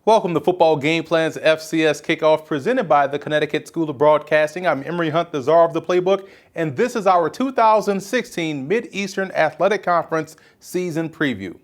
Welcome to Football Game Plan's FCS Kickoff presented by the Connecticut School of Broadcasting. I'm Emory Hunt, the czar of the playbook, and this is our 2016 Mid-Eastern Athletic Conference season preview.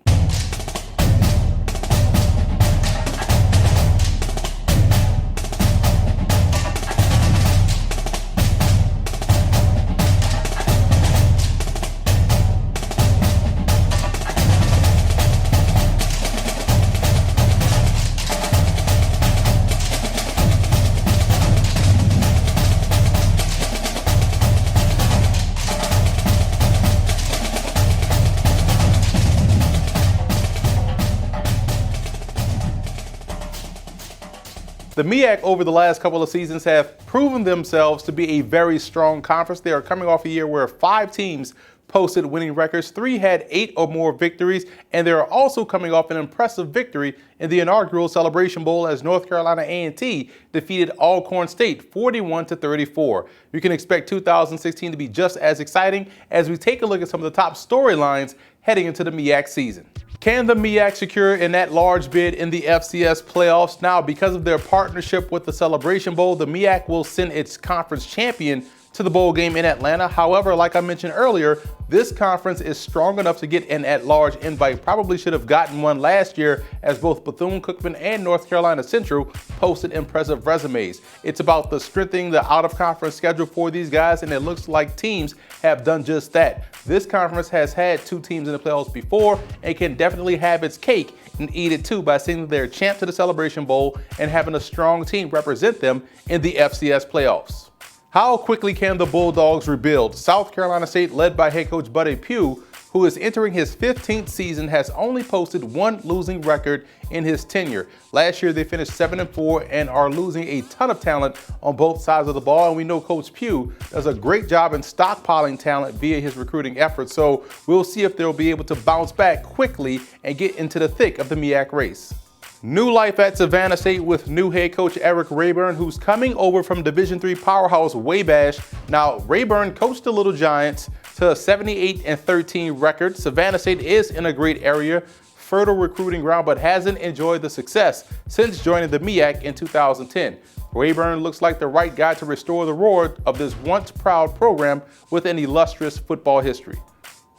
The MEAC over the last couple of seasons have proven themselves to be a very strong conference. They are coming off a year where 5 teams posted winning records, 3 had 8 or more victories, and they are also coming off an impressive victory in the inaugural Celebration Bowl as North Carolina A&T defeated Alcorn State 41-34. You can expect 2016 to be just as exciting as we take a look at some of the top storylines heading into the MEAC season. Can the MEAC secure an at-large bid in the FCS playoffs? Now, because of their partnership with the Celebration Bowl, the MEAC will send its conference champion to the bowl game in Atlanta. However, like I mentioned earlier, this conference is strong enough to get an at-large invite. Probably should have gotten one last year as both Bethune-Cookman and North Carolina Central posted impressive resumes. It's about the strengthening the out-of-conference schedule for these guys, and it looks like teams have done just that. This conference has had 2 teams in the playoffs before and can definitely have its cake and eat it too by sending their champ to the Celebration Bowl and having a strong team represent them in the FCS playoffs. How quickly can the Bulldogs rebuild? South Carolina State, led by head coach Buddy Pugh, who is entering his 15th season, has only posted 1 losing record in his tenure. Last year, they finished 7-4 and are losing a ton of talent on both sides of the ball. And we know Coach Pugh does a great job in stockpiling talent via his recruiting efforts. So we'll see if they'll be able to bounce back quickly and get into the thick of the MEAC race. New life at Savannah State with new head coach Eric Rayburn, who's coming over from Division III powerhouse Wabash. Now, Rayburn coached the Little Giants to a 78-13 record. Savannah State is in a great area, fertile recruiting ground, but hasn't enjoyed the success since joining the MEAC in 2010. Rayburn looks like the right guy to restore the roar of this once proud program with an illustrious football history.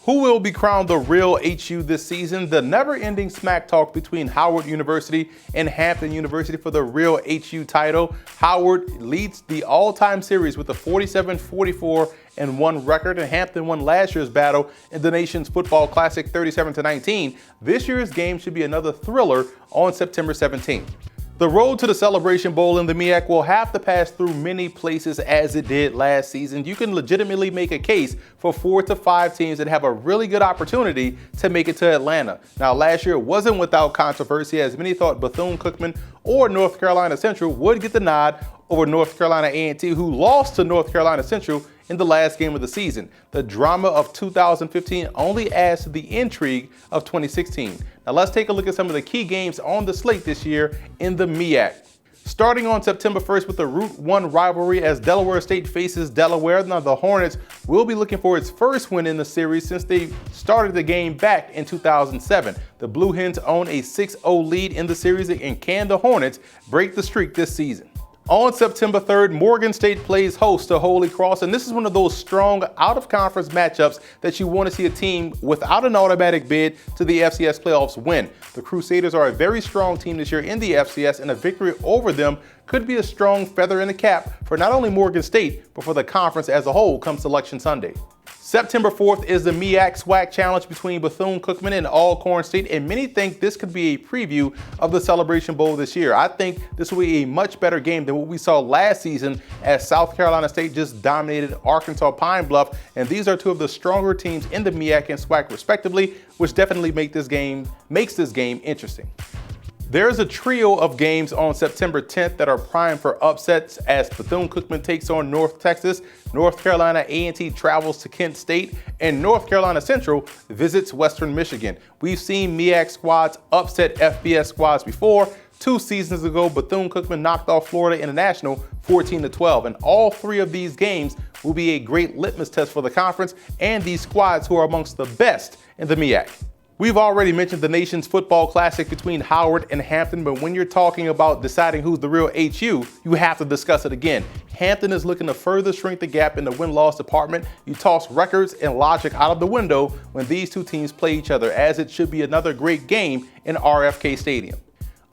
Who will be crowned the real HU this season? The never-ending smack talk between Howard University and Hampton University for the real HU title. Howard leads the all-time series with a 47-44-1 record, and Hampton won last year's battle in the nation's football classic 37-19. This year's game should be another thriller on September 17th. The road to the Celebration Bowl in the MEAC will have to pass through many places as it did last season. You can legitimately make a case for 4 to 5 teams that have a really good opportunity to make it to Atlanta. Now, last year wasn't without controversy, as many thought Bethune-Cookman or North Carolina Central would get the nod over North Carolina A&T, who lost to North Carolina Central in the last game of the season. The drama of 2015 only adds to the intrigue of 2016. Now let's take a look at some of the key games on the slate this year in the MEAC. Starting on September 1st with the Route 1 rivalry as Delaware State faces Delaware. Now the Hornets will be looking for its first win in the series since they started the game back in 2007. The Blue Hens own a 6-0 lead in the series, and can the Hornets break the streak this season? On September 3rd, Morgan State plays host to Holy Cross, and this is one of those strong out-of-conference matchups that you want to see a team without an automatic bid to the FCS playoffs win. The Crusaders are a very strong team this year in the FCS, and a victory over them could be a strong feather in the cap for not only Morgan State, but for the conference as a whole come Selection Sunday. September 4th is the MEAC SWAC Challenge between Bethune-Cookman and Alcorn State, and many think this could be a preview of the Celebration Bowl this year. I think this will be a much better game than what we saw last season as South Carolina State just dominated Arkansas Pine Bluff, and these are 2 of the stronger teams in the MEAC and SWAC respectively, which definitely makes this game interesting. There's a trio of games on September 10th that are primed for upsets as Bethune-Cookman takes on North Texas, North Carolina A&T travels to Kent State, and North Carolina Central visits Western Michigan. We've seen MEAC squads upset FBS squads before. 2 seasons ago, Bethune-Cookman knocked off Florida International 14-12, and all 3 of these games will be a great litmus test for the conference and these squads who are amongst the best in the MEAC. We've already mentioned the nation's football classic between Howard and Hampton, but when you're talking about deciding who's the real HU, you have to discuss it again. Hampton is looking to further shrink the gap in the win-loss department. You toss records and logic out of the window when these two teams play each other, as it should be another great game in RFK Stadium.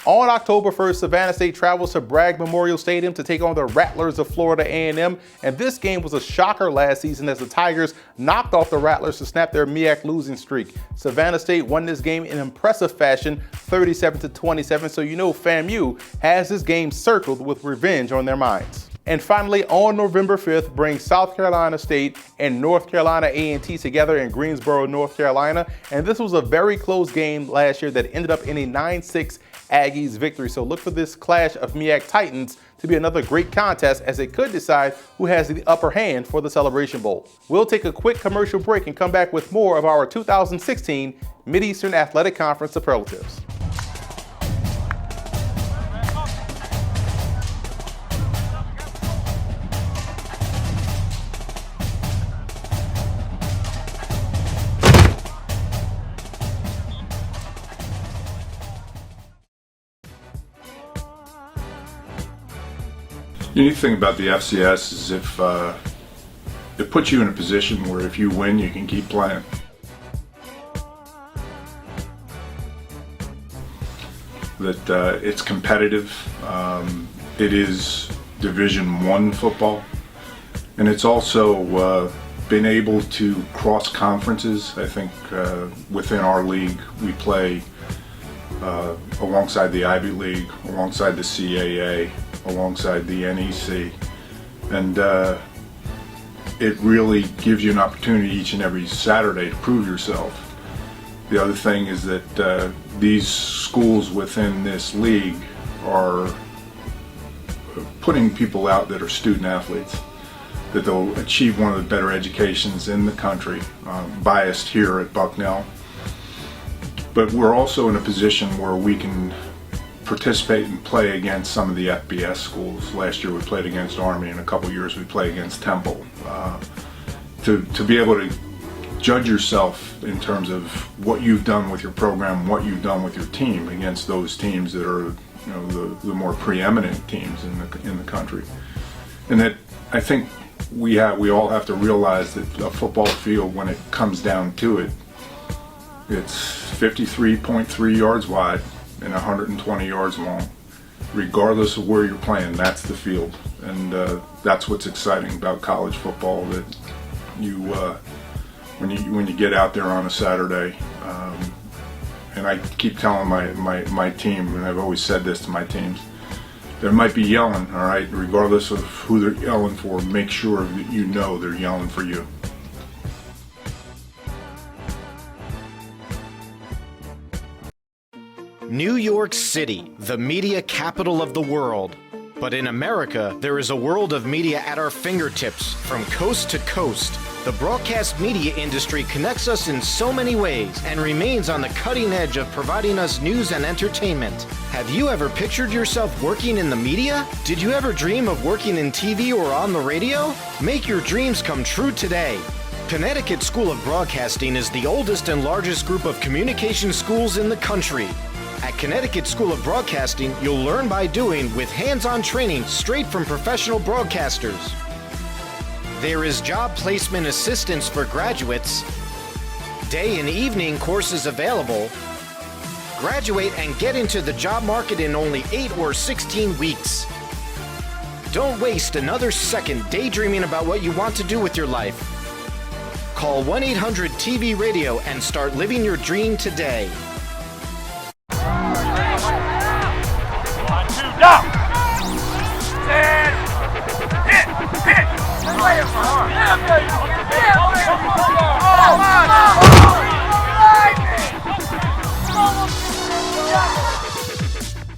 On October 1st, Savannah State travels to Bragg Memorial Stadium to take on the Rattlers of Florida A&M, and this game was a shocker last season as the Tigers knocked off the Rattlers to snap their MEAC losing streak. Savannah State won this game in impressive fashion, 37-27, so you know FAMU has this game circled with revenge on their minds. And finally, on November 5th, bring South Carolina State and North Carolina A&T together in Greensboro, North Carolina. And this was a very close game last year that ended up in a 9-6 Aggies victory. So look for this clash of MEAC Titans to be another great contest, as it could decide who has the upper hand for the Celebration Bowl. We'll take a quick commercial break and come back with more of our 2016 Mid-Eastern Athletic Conference superlatives. The neat thing about the FCS is if it puts you in a position where if you win, you can keep playing. That it's competitive. It is Division I football, and it's also been able to cross conferences. I think within our league, we play alongside the Ivy League, alongside the CAA, alongside the NEC, and it really gives you an opportunity each and every Saturday to prove yourself. The other thing is that these schools within this league are putting people out that are student athletes, that they'll achieve one of the better educations in the country, biased here at Bucknell. But we're also in a position where we can participate and play against some of the FBS schools. Last year we played against Army, and a couple years we played against Temple. To be able to judge yourself in terms of what you've done with your program, what you've done with your team against those teams that are, you know, the more preeminent teams in the country. And that I think we all have to realize that a football field, when it comes down to it, it's 53.3 yards wide and 120 yards long. Regardless of where you're playing, that's the field. And that's what's exciting about college football, that you when you get out there on a Saturday, and I keep telling my team, and I've always said this to my teams, there might be yelling, all right, regardless of who they're yelling for, make sure that you know they're yelling for you. New York City, the media capital of the world. But in America, there is a world of media at our fingertips, from coast to coast. The broadcast media industry connects us in so many ways and remains on the cutting edge of providing us news and entertainment. Have you ever pictured yourself working in the media? Did you ever dream of working in TV or on the radio? Make your dreams come true today. Connecticut School of Broadcasting is the oldest and largest group of communication schools in the country. At Connecticut School of Broadcasting, you'll learn by doing with hands-on training straight from professional broadcasters. There is job placement assistance for graduates, day and evening courses available. Graduate and get into the job market in only 8 or 16 weeks. Don't waste another second daydreaming about what you want to do with your life. Call 1-800-TV-RADIO and start living your dream today. Down! Stand! Hit! Hit!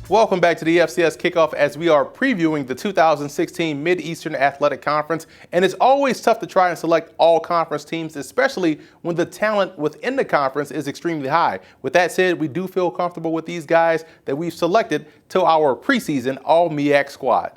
Welcome back to the FCS Kickoff, as we are previewing the 2016 Mid-Eastern Athletic Conference. And it's always tough to try and select all conference teams, especially when the talent within the conference is extremely high. With that said, we do feel comfortable with these guys that we've selected to our preseason All-MEAC squad.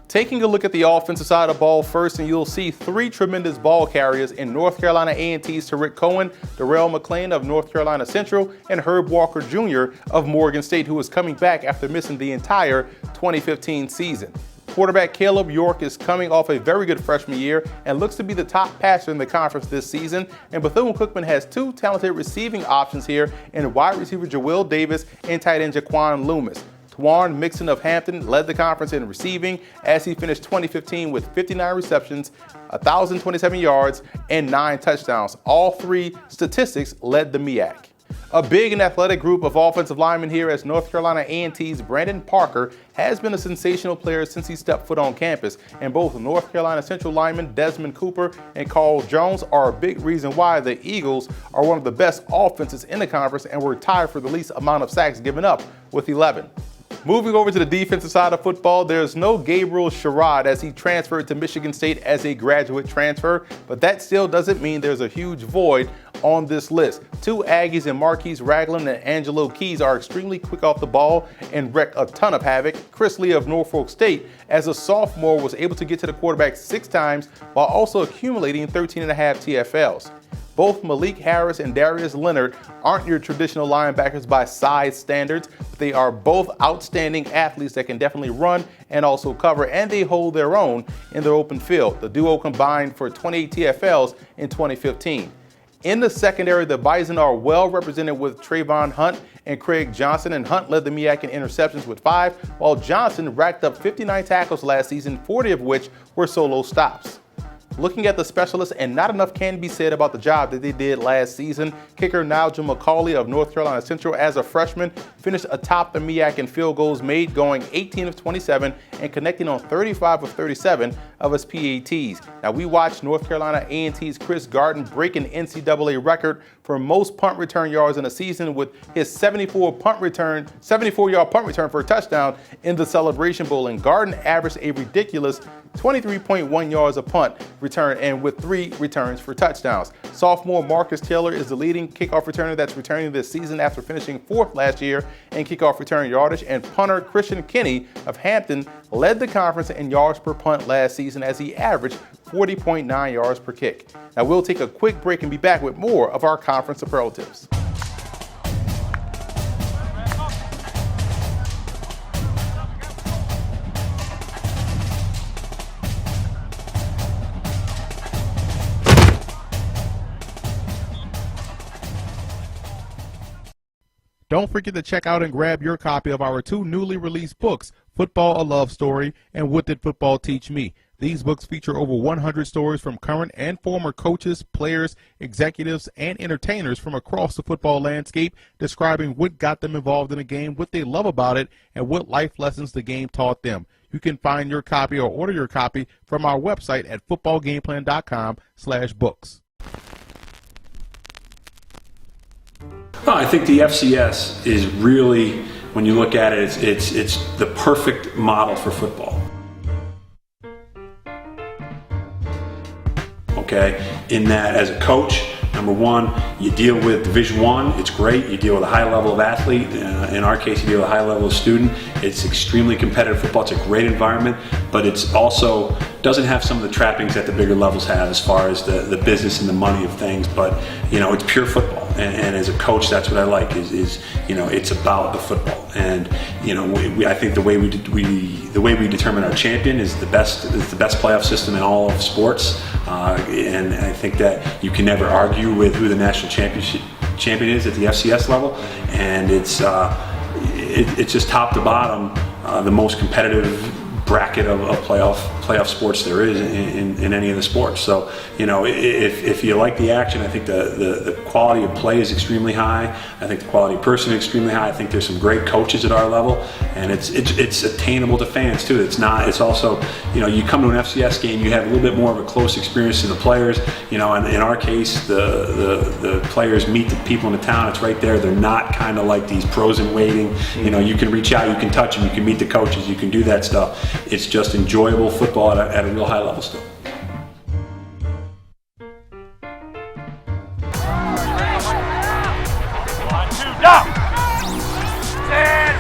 Taking a look at the offensive side of the ball first, and you'll see three tremendous ball carriers in North Carolina A&T's Tariq Cohen, Darrell McClain of North Carolina Central, and Herb Walker Jr. of Morgan State, who is coming back after missing the entire 2015 season. Quarterback Caleb York is coming off a very good freshman year and looks to be the top passer in the conference this season. And Bethune-Cookman has two talented receiving options here in wide receiver Joel Davis and tight end Jaquan Loomis. Twan Mixon of Hampton led the conference in receiving as he finished 2015 with 59 receptions, 1,027 yards, and 9 touchdowns. All three statistics led the MEAC. A big and athletic group of offensive linemen here, as North Carolina A&T's Brandon Parker has been a sensational player since he stepped foot on campus, and both North Carolina Central linemen Desmond Cooper and Carl Jones are a big reason why the Eagles are one of the best offenses in the conference and were tied for the least amount of sacks given up with 11. Moving over to the defensive side of football, there's no Gabriel Sherrod as he transferred to Michigan State as a graduate transfer, but that still doesn't mean there's a huge void on this list. Two Aggies in Marquise Ragland and Angelo Keys are extremely quick off the ball and wreck a ton of havoc. Chris Lee of Norfolk State, as a sophomore, was able to get to the quarterback 6 times while also accumulating 13.5 TFLs. Both Malik Harris and Darius Leonard aren't your traditional linebackers by size standards, but they are both outstanding athletes that can definitely run and also cover, and they hold their own in the open field. The duo combined for 28 TFLs in 2015. In the secondary, the Bison are well represented with Trayvon Hunt and Craig Johnson, and Hunt led the MEAC in interceptions with 5, while Johnson racked up 59 tackles last season, 40 of which were solo stops. Looking at the specialists, and not enough can be said about the job that they did last season. Kicker Nigel McCauley of North Carolina Central, as a freshman, finished atop the MEAC in field goals made, going 18 of 27 and connecting on 35 of 37 of his PATs. Now, we watched North Carolina A&T's Chris Garden break an NCAA record for most punt return yards in a season with his 74-yard punt return for a touchdown in the Celebration Bowl. And Garden averaged a ridiculous 23.1 yards a punt return, and with 3 returns for touchdowns. Sophomore Marcus Taylor is the leading kickoff returner that's returning this season after finishing 4th last year in kickoff return yardage, and punter Christian Kinney of Hampton led the conference in yards per punt last season as he averaged 40.9 yards per kick. Now, we'll take a quick break and be back with more of our conference superlatives. Don't forget to check out and grab your copy of our 2 newly released books, Football: A Love Story and What Did Football Teach Me? These books feature over 100 stories from current and former coaches, players, executives, and entertainers from across the football landscape, describing what got them involved in the game, what they love about it, and what life lessons the game taught them. You can find your copy or order your copy from our website at footballgameplan.com/books. No, I think the FCS is really, when you look at it, it's the perfect model for football. Okay, in that as a coach, number one, you deal with Division I, it's great. You deal with a high level of athlete. In our case, you deal with a high level of student. It's extremely competitive football. It's a great environment, but it's also doesn't have some of the trappings that the bigger levels have as far as the business and the money of things. But you know, it's pure football. And as a coach, that's what I like is you know, it's about the football. And you know, I think the way we determine our champion is the best playoff system in all of sports. And I think that you can never argue with who the national champion is at the FCS level. And it's just top to bottom the most competitive bracket of playoff sports there is in any of the sports. So you know, if you like the action, I think the quality of play is extremely high. I think the quality of person is extremely high. I think there's some great coaches at our level, and it's attainable to fans too. It's also, you know, you come to an FCS game, you have a little bit more of a close experience to the players. You know, and in our case, the players meet the people in the town. It's right there. They're not kind of like these pros in waiting. You know, you can reach out, you can touch them, you can meet the coaches, you can do that stuff. It's just enjoyable football at a real high level still. Stop! Stand!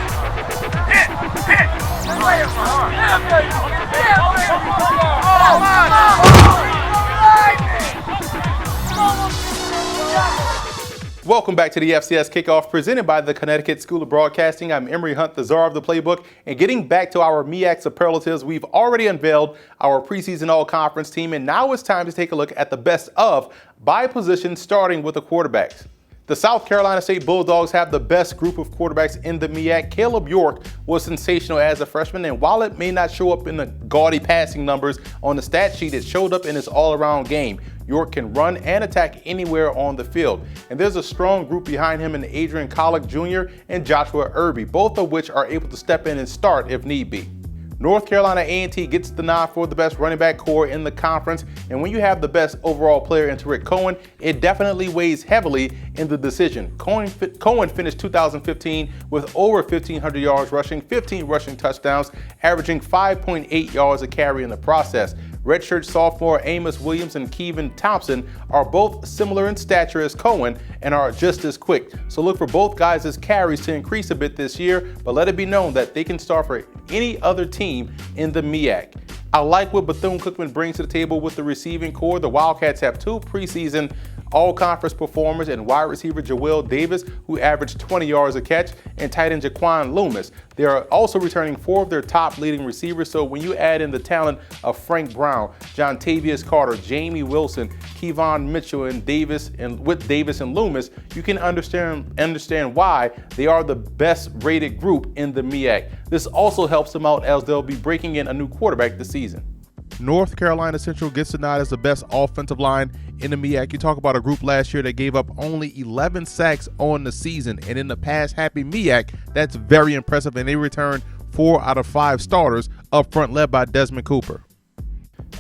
Hit! Hit! Welcome back to the FCS Kickoff presented by the Connecticut School of Broadcasting. I'm Emory Hunt, the czar of the playbook. And getting back to our MEAC superlatives, we've already unveiled our preseason all-conference team, and now it's time to take a look at the best of by position, starting with the quarterbacks. The South Carolina State Bulldogs have the best group of quarterbacks in the MEAC. Caleb York was sensational as a freshman, and while it may not show up in the gaudy passing numbers on the stat sheet, it showed up in his all-around game. York can run and attack anywhere on the field. And there's a strong group behind him in Adrian Collick Jr. and Joshua Irby, both of which are able to step in and start if need be. North Carolina A&T gets the nod for the best running back core in the conference, and when you have the best overall player in Tariq Cohen, it definitely weighs heavily in the decision. Cohen finished 2015 with over 1,500 yards rushing, 15 rushing touchdowns, averaging 5.8 yards a carry in the process. Redshirt sophomore Amos Williams and Kevin Thompson are both similar in stature as Cohen and are just as quick. So look for both guys' carries to increase a bit this year, but let it be known that they can start for any other team in the MEAC. I like what Bethune-Cookman brings to the table with the receiving core. The Wildcats have two preseason all-conference performers and wide receiver Joel Davis, who averaged 20 yards a catch, and tight end Jaquan Loomis. They are also returning 4 of their top leading receivers, so when you add in the talent of Frank Brown, John Tavius Carter, Jamie Wilson, Kevon Mitchell, and Davis and Loomis, you can understand why they are the best rated group in the MEAC. This also helps them out as they'll be breaking in a new quarterback this season. North Carolina Central gets the nod as the best offensive line in the MEAC. You talk about a group last year that gave up only 11 sacks on the season, and in the pass-happy MEAC, that's very impressive, and they returned 4 out of 5 starters up front, led by Desmond Cooper.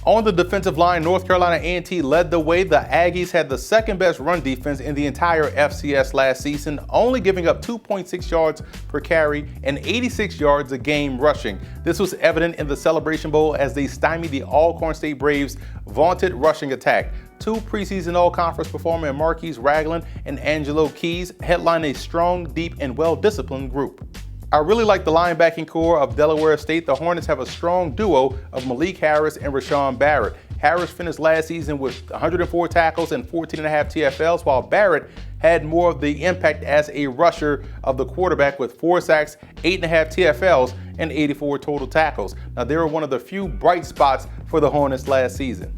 On the defensive line, North Carolina A&T led the way. The Aggies had the second best run defense in the entire FCS last season, only giving up 2.6 yards per carry and 86 yards a game rushing. This was evident in the Celebration Bowl as they stymied the Alcorn State Braves' vaunted rushing attack. 2 preseason all-conference performers, Marquise Ragland and Angelo Keys, headline a strong, deep, and well-disciplined group. I really like the linebacking core of Delaware State. The Hornets have a strong duo of Malik Harris and Rashawn Barrett. Harris finished last season with 104 tackles and 14.5 TFLs, while Barrett had more of the impact as a rusher of the quarterback with 4 sacks, 8.5 TFLs, and 84 total tackles. Now, they were one of the few bright spots for the Hornets last season.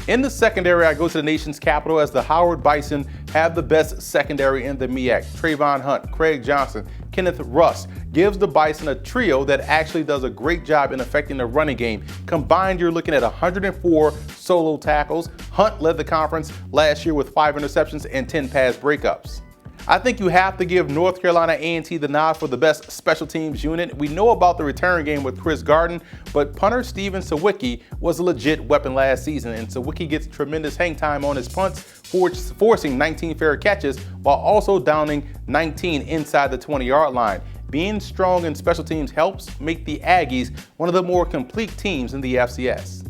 In the secondary, I go to the nation's capital as the Howard Bison have the best secondary in the MEAC. Trayvon Hunt, Craig Johnson, Kenneth Russ gives the Bison a trio that actually does a great job in affecting the running game. Combined, you're looking at 104 solo tackles. Hunt led the conference last year with 5 interceptions and 10 pass breakups. I think you have to give North Carolina A&T the nod for the best special teams unit. We know about the return game with Chris Garden, but punter Steven Sawicki was a legit weapon last season, and Sawicki gets tremendous hang time on his punts, forcing 19 fair catches while also downing 19 inside the 20-yard line. Being strong in special teams helps make the Aggies one of the more complete teams in the FCS.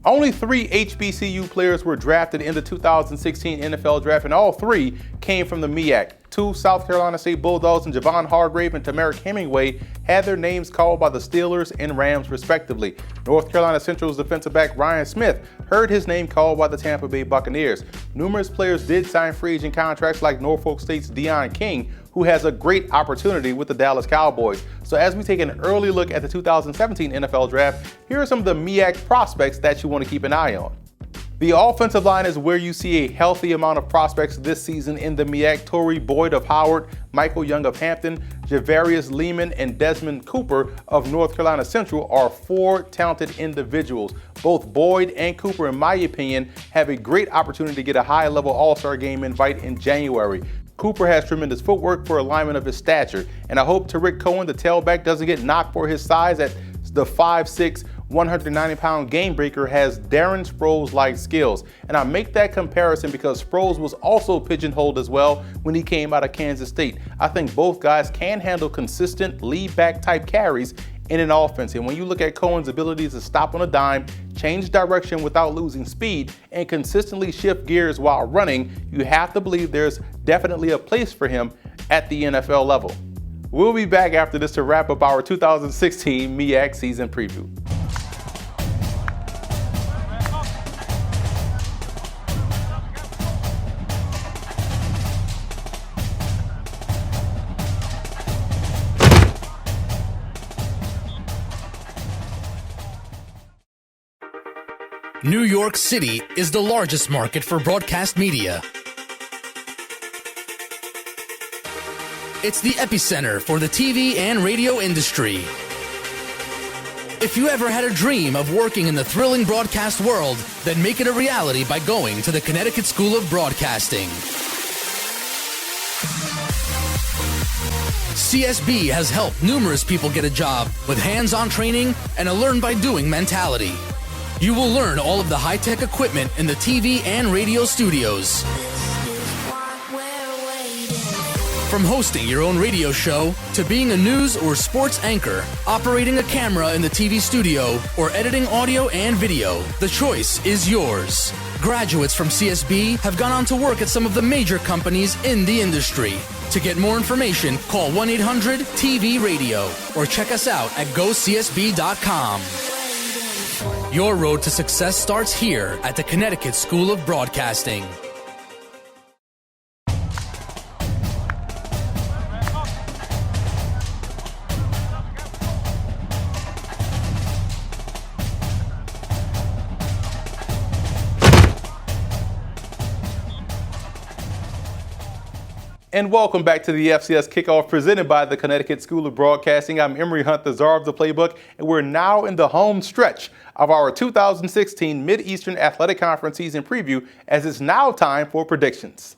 Only 3 HBCU players were drafted in the 2016 NFL Draft, and all 3 came from the MEAC. 2 South Carolina State Bulldogs and Javon Hargrave and Tamarick Hemingway had their names called by the Steelers and Rams respectively. North Carolina Central's defensive back Ryan Smith heard his name called by the Tampa Bay Buccaneers. Numerous players did sign free agent contracts like Norfolk State's Deion King, who has a great opportunity with the Dallas Cowboys. So as we take an early look at the 2017 NFL Draft, here are some of the MEAC prospects that you want to keep an eye on. The offensive line is where you see a healthy amount of prospects this season in the MEAC. Torrey Boyd of Howard, Michael Young of Hampton, Javarius Lehman, and Desmond Cooper of North Carolina Central are 4 talented individuals. Both Boyd and Cooper, in my opinion, have a great opportunity to get a high-level All-Star game invite in January. Cooper has tremendous footwork for alignment of his stature, and I hope Tariq Cohen, the tailback, doesn't get knocked for his size at the 5'6", 190-pound game breaker has Darren Sproles-like skills. And I make that comparison because Sproles was also pigeonholed as well when he came out of Kansas State. I think both guys can handle consistent lead-back type carries in an offense. And when you look at Cohen's abilities to stop on a dime, change direction without losing speed, and consistently shift gears while running, you have to believe there's definitely a place for him at the NFL level. We'll be back after this to wrap up our 2016 MEAC season preview. New York City is the largest market for broadcast media. It's the epicenter for the TV and radio industry. If you ever had a dream of working in the thrilling broadcast world, then make it a reality by going to the Connecticut School of Broadcasting. CSB has helped numerous people get a job with hands-on training and a learn-by-doing mentality. You will learn all of the high-tech equipment in the TV and radio studios. From hosting your own radio show, to being a news or sports anchor, operating a camera in the TV studio, or editing audio and video, the choice is yours. Graduates from CSB have gone on to work at some of the major companies in the industry. To get more information, call 1-800-TV-RADIO or check us out at gocsb.com. Your road to success starts here at the Connecticut School of Broadcasting. And welcome back to the FCS Kickoff presented by the Connecticut School of Broadcasting. I'm Emory Hunt, the czar of the playbook, and we're now in the home stretch of our 2016 Mid-Eastern Athletic Conference season preview, as it's now time for predictions.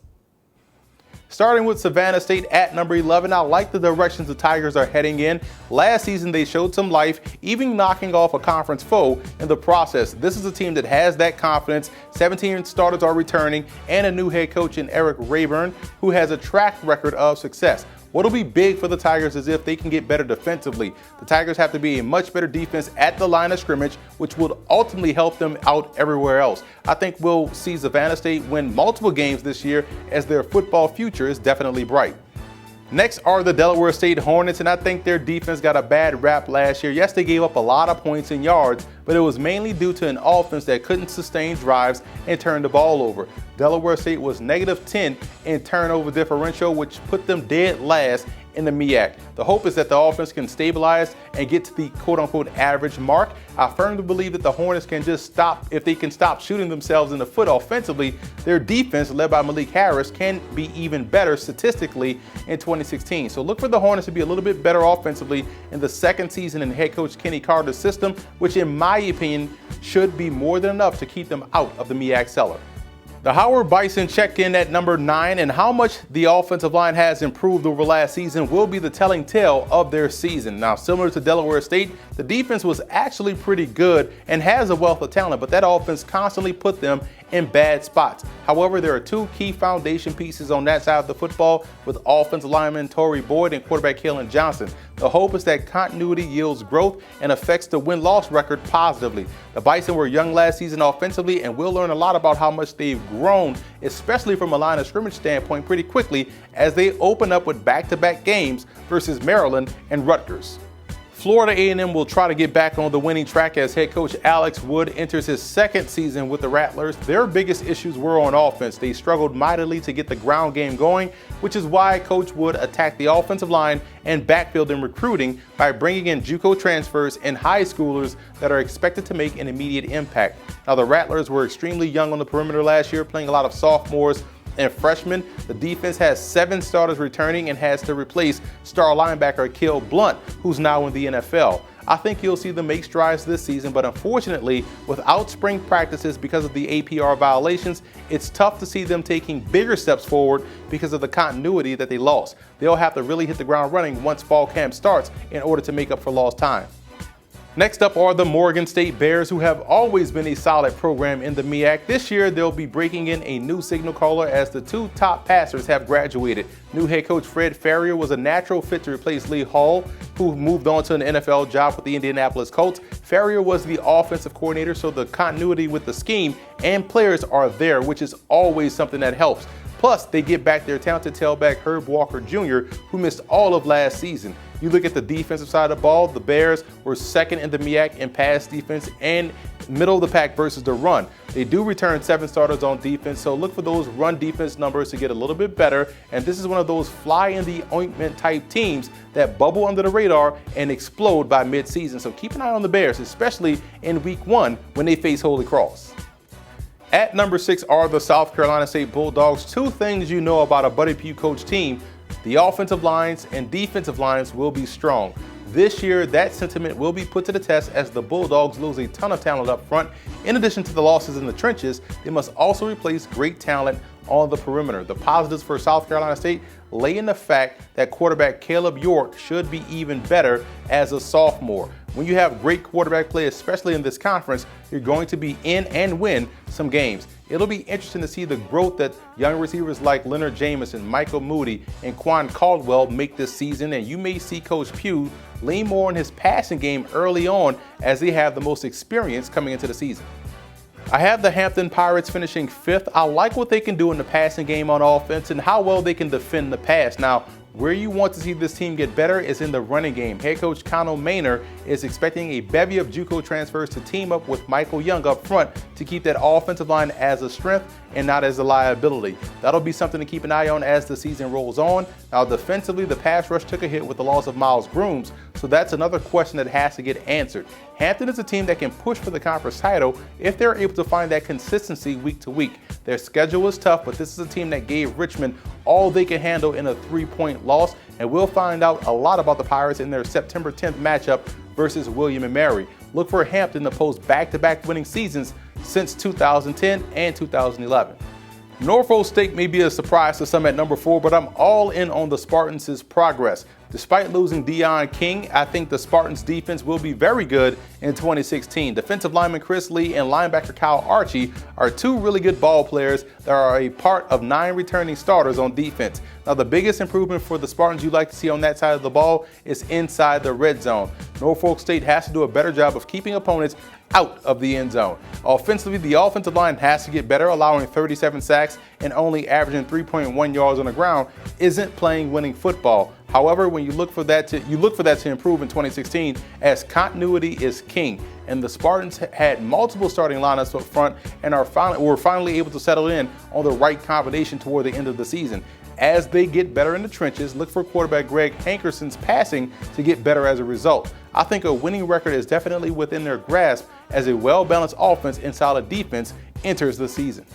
Starting with Savannah State at number 11, I like the directions the Tigers are heading in. Last season, they showed some life, even knocking off a conference foe in the process. This is a team that has that confidence. 17 starters are returning, and a new head coach in Eric Rayburn, who has a track record of success. What'll be big for the Tigers is if they can get better defensively. The Tigers have to be a much better defense at the line of scrimmage, which will ultimately help them out everywhere else. I think we'll see Savannah State win multiple games this year, as their football future is definitely bright. Next are the Delaware State Hornets, and I think their defense got a bad rap last year. Yes, they gave up a lot of points and yards, but it was mainly due to an offense that couldn't sustain drives and turn the ball over. Delaware State was -10 in turnover differential, which put them dead last in the MEAC. The hope is that the offense can stabilize and get to the quote-unquote average mark. I firmly believe that the Hornets can just stop. If they can stop shooting themselves in the foot offensively, their defense, led by Malik Harris, can be even better statistically in 2016. So look for the Hornets to be a little bit better offensively in the second season in head coach Kenny Carter's system, which in my opinion should be more than enough to keep them out of the MEAC cellar. The Howard Bison checked in at number 9, and how much the offensive line has improved over last season will be the telling tale of their season. Now, similar to Delaware State, the defense was actually pretty good and has a wealth of talent, but that offense constantly put them in bad spots. However, there are two key foundation pieces on that side of the football, with offensive lineman Torrey Boyd and quarterback Kalen Johnson. The hope is that continuity yields growth and affects the win-loss record positively. The Bison were young last season offensively, and we'll learn a lot about how much they've grown, especially from a line of scrimmage standpoint, pretty quickly as they open up with back-to-back games versus Maryland and Rutgers. Florida A&M will try to get back on the winning track as head coach Alex Wood enters his second season with the Rattlers. Their biggest issues were on offense. They struggled mightily to get the ground game going, which is why Coach Wood attacked the offensive line and backfield in recruiting by bringing in JUCO transfers and high schoolers that are expected to make an immediate impact. Now, the Rattlers were extremely young on the perimeter last year, playing a lot of sophomores and freshmen. The defense has 7 starters returning and has to replace star linebacker Akil Blunt, who's now in the NFL. I think you'll see them make strides this season, but unfortunately, without spring practices because of the APR violations, it's tough to see them taking bigger steps forward because of the continuity that they lost. They'll have to really hit the ground running once fall camp starts in order to make up for lost time. Next up are the Morgan State Bears, who have always been a solid program in the MEAC. This year, they'll be breaking in a new signal caller as the 2 top passers have graduated. New head coach Fred Farrier was a natural fit to replace Lee Hall, who moved on to an NFL job with the Indianapolis Colts. Farrier was the offensive coordinator, so the continuity with the scheme and players are there, which is always something that helps. Plus, they get back their talented tailback Herb Walker Jr., who missed all of last season. You look at the defensive side of the ball, the Bears were second in the MEAC in pass defense and middle of the pack versus the run. They do return 7 starters on defense, so look for those run defense numbers to get a little bit better. And this is one of those fly in the ointment type teams that bubble under the radar and explode by mid-season. So keep an eye on the Bears, especially in week 1 when they face Holy Cross. At number 6 are the South Carolina State Bulldogs. 2 things you know about a Buddy Pugh coach team: the offensive lines and defensive lines will be strong. This year, that sentiment will be put to the test as the Bulldogs lose a ton of talent up front. In addition to the losses in the trenches, they must also replace great talent on the perimeter. The positives for South Carolina State lay in the fact that quarterback Caleb York should be even better as a sophomore. When you have great quarterback play, especially in this conference, you're going to be in and win some games. It'll be interesting to see the growth that young receivers like Leonard Jamison, Michael Moody, and Quan Caldwell make this season, and you may see Coach Pugh lean more on his passing game early on as they have the most experience coming into the season. I have the Hampton Pirates finishing 5th. I like what they can do in the passing game on offense and how well they can defend the pass. Now, where you want to see this team get better is in the running game. Head coach Connell Maynor is expecting a bevy of JUCO transfers to team up with Michael Young up front to keep that offensive line as a strength and not as a liability. That'll be something to keep an eye on as the season rolls on. Now, defensively, the pass rush took a hit with the loss of Miles Grooms, so that's another question that has to get answered. Hampton is a team that can push for the conference title if they're able to find that consistency week to week. Their schedule is tough, but this is a team that gave Richmond all they can handle in a 3-point loss, and we'll find out a lot about the Pirates in their September 10th matchup versus William & Mary. Look for Hampton to post back-to-back winning seasons since 2010 and 2011. Norfolk State may be a surprise to some at number 4, but I'm all in on the Spartans' progress. Despite losing Deion King, I think the Spartans' defense will be very good in 2016. Defensive lineman Chris Lee and linebacker Kyle Archie are 2 really good ball players that are a part of 9 returning starters on defense. Now, the biggest improvement for the Spartans you'd like to see on that side of the ball is inside the red zone. Norfolk State has to do a better job of keeping opponents out of the end zone. Offensively, the offensive line has to get better. Allowing 37 sacks and only averaging 3.1 yards on the ground isn't playing winning football. However, when you look for that to improve in 2016, as continuity is king. And the Spartans had multiple starting lineups up front and were finally able to settle in on the right combination toward the end of the season. As they get better in the trenches, look for quarterback Greg Hankerson's passing to get better as a result. I think a winning record is definitely within their grasp as a well-balanced offense and solid defense enters the season.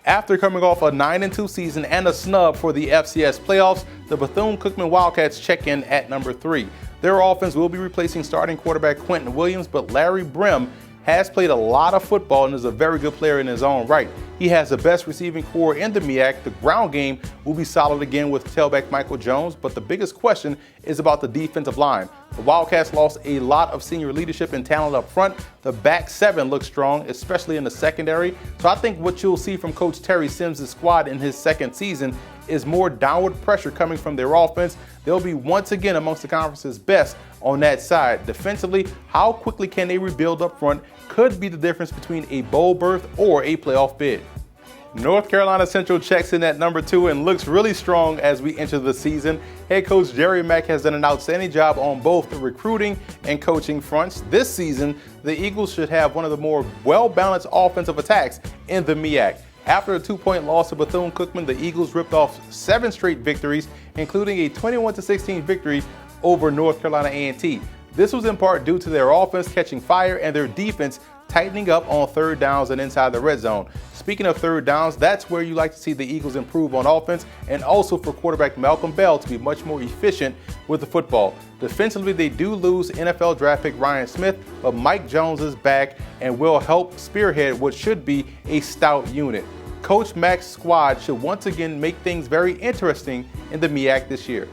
After coming off a 9-2 season and a snub for the FCS playoffs, the Bethune-Cookman Wildcats check in at number 3. Their offense will be replacing starting quarterback Quentin Williams, but Larry Brim has played a lot of football and is a very good player in his own right. He has the best receiving core in the MEAC. The ground game will be solid again with tailback Michael Jones, but the biggest question is about the defensive line. The Wildcats lost a lot of senior leadership and talent up front. The back 7 looks strong, especially in the secondary. So I think what you'll see from Coach Terry Sims' squad in his second season is more downward pressure coming from their offense. They'll be once again amongst the conference's best on that side. Defensively, how quickly can they rebuild up front could be the difference between a bowl berth or a playoff bid. North Carolina Central checks in at number 2 and looks really strong as we enter the season. Head coach Jerry Mack has done an outstanding job on both the recruiting and coaching fronts. This season, the Eagles should have one of the more well-balanced offensive attacks in the MEAC. After a 2-point loss to Bethune-Cookman, the Eagles ripped off 7 straight victories, including a 21-16 victory over North Carolina A&T. This was in part due to their offense catching fire and their defense tightening up on third downs and inside the red zone. Speaking of third downs, that's where you like to see the Eagles improve on offense, and also for quarterback Malcolm Bell to be much more efficient with the football. Defensively, they do lose NFL draft pick Ryan Smith, but Mike Jones is back and will help spearhead what should be a stout unit. Coach Mack's squad should once again make things very interesting in the MEAC this year.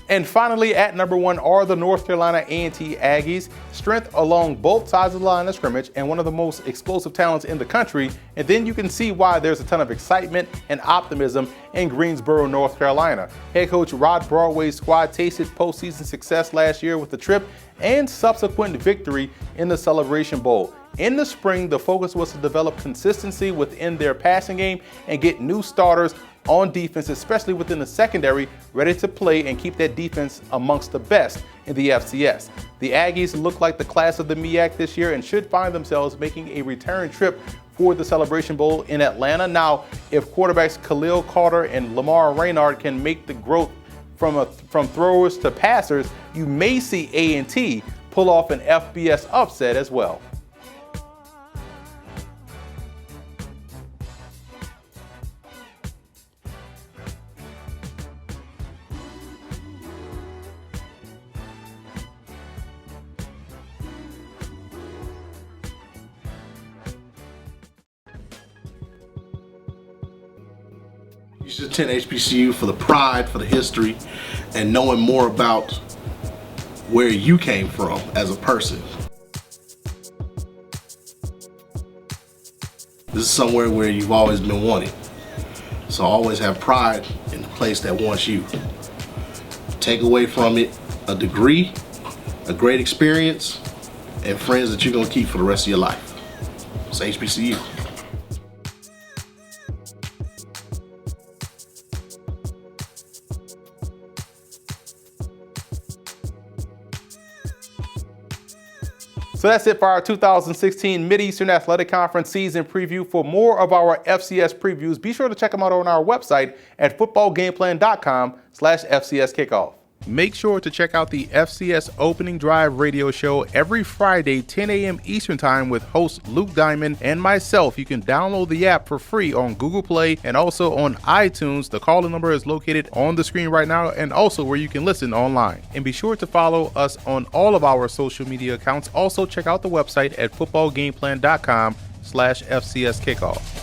And finally, at number 1 are the North Carolina A&T Aggies. Strength along both sides of the line of scrimmage and one of the most explosive talents in the country. And then you can see why there's a ton of excitement and optimism in Greensboro, North Carolina. Head coach Rod Broadway's squad tasted postseason success last year with the trip and subsequent victory in the Celebration Bowl. In the spring, the focus was to develop consistency within their passing game and get new starters on defense, especially within the secondary, ready to play and keep that defense amongst the best in the FCS. The Aggies look like the class of the MEAC this year and should find themselves making a return trip for the Celebration Bowl in Atlanta. Now, if quarterbacks Khalil Carter and Lamar Raynard can make the growth from throwers to passers, you may see A&T pull off an FBS upset as well. You should attend HBCU for the pride, for the history, and knowing more about where you came from as a person. This is somewhere where you've always been wanted. So always have pride in the place that wants you. Take away from it a degree, a great experience, and friends that you're going to keep for the rest of your life. It's HBCU. So that's it for our 2016 Mid-Eastern Athletic Conference season preview. For more of our FCS previews, be sure to check them out on our website at footballgameplan.com/FCS Kickoff. Make sure to check out the FCS Opening Drive radio show every Friday, 10 a.m. Eastern Time with host Luke Diamond and myself. You can download the app for free on Google Play and also on iTunes. The call-in number is located on the screen right now and also where you can listen online. And be sure to follow us on all of our social media accounts. Also check out the website at footballgameplan.com/FCS Kickoff.